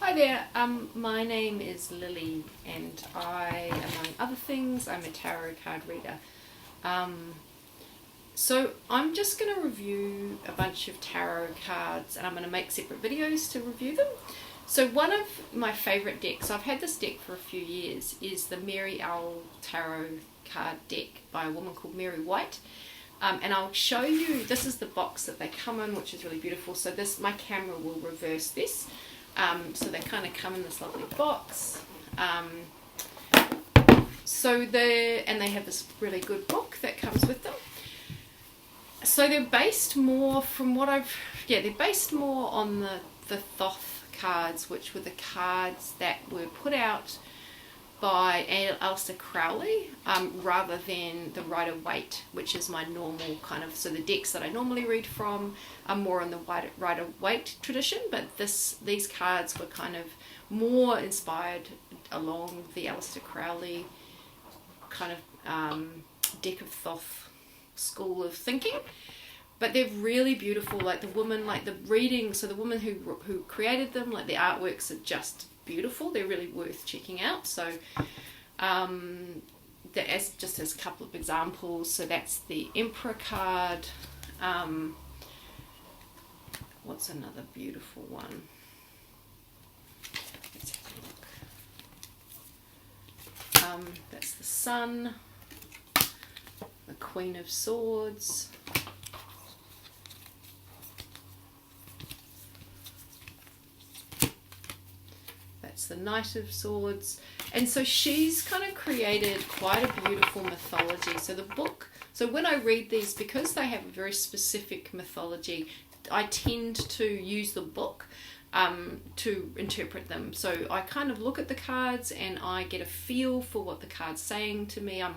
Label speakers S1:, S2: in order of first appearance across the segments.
S1: Hi there, my name is Lily and I, among other things, I'm a tarot card reader. So I'm just going to review a bunch of tarot cards and I'm going to make separate videos to review them. So one of my favourite decks, I've had this deck for a few years, is the Mary Owl Tarot card deck by a woman called Mary White. And I'll show you, this is the box that they come in, which is really beautiful. So this, my camera will reverse this. So they kind of come in this lovely box. And they have this really good book that comes with them. So they're based more they're based more on the Thoth cards, which were the cards that were put out by Aleister Crowley, rather than the Rider-Waite, which is my normal kind of, so the decks that I normally read from are more in the Rider-Waite tradition, but these cards were kind of more inspired along the Aleister Crowley kind of deck of Thoth school of thinking. But they're really beautiful, like the woman, like the reading, so the woman who created them, like the artworks are just beautiful. They're really worth checking out. So just as a couple of examples, so that's the Emperor card. What's another beautiful one? Let's have a look. That's the Sun, the Queen of Swords, that's the Knight of Swords. And so she's kind of created quite a beautiful mythology. So the book, so when I read these, because they have a very specific mythology, I tend to use the book to interpret them. So I kind of look at the cards and I get a feel for what the card's saying to me. I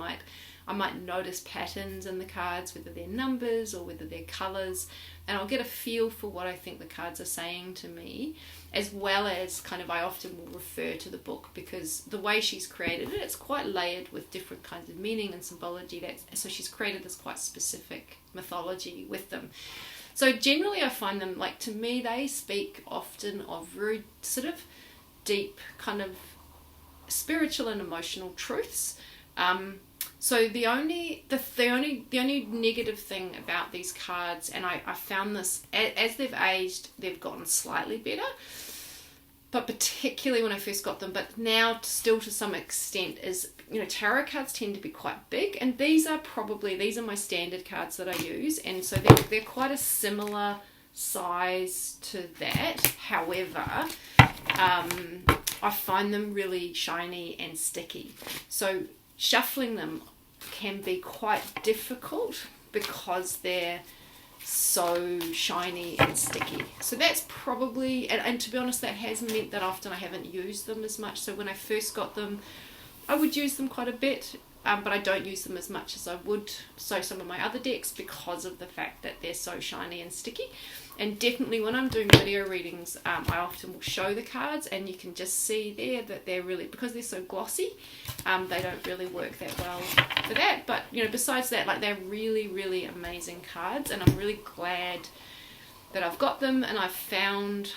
S1: might notice patterns in the cards, whether they're numbers or whether they're colours, and I'll get a feel for what I think the cards are saying to me, as well as kind of I often will refer to the book, because the way she's created it, it's quite layered with different kinds of meaning and symbology. So she's created this quite specific mythology with them. So generally I find them, like, to me, they speak often of very sort of deep kind of spiritual and emotional truths. So the only negative thing about these cards, and I found this, as they've aged, they've gotten slightly better, but particularly when I first got them, but now still to some extent, is, you know, tarot cards tend to be quite big, and these are my standard cards that I use, and so they're quite a similar size to that. However, I find them really shiny and sticky. So shuffling them can be quite difficult because they're so shiny and sticky. So that's probably, and to be honest, that has meant that often I haven't used them as much. So when I first got them, I would use them quite a bit, but I don't use them as much as I would some of my other decks, because of the fact that they're so shiny and sticky. And definitely when I'm doing video readings, I often will show the cards, and you can just see there that they're really, because they're so glossy, they don't really work that well for that. But, you know, besides that, like, they're really, really amazing cards, and I'm really glad that I've got them. And I've found,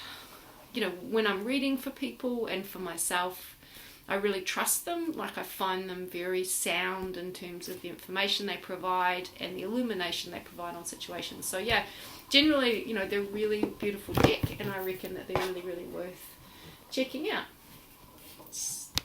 S1: you know, when I'm reading for people and for myself, I really trust them. Like, I find them very sound in terms of the information they provide and the illumination they provide on situations. So yeah, generally, you know, they're really beautiful deck, and I reckon that they're really, really worth checking out.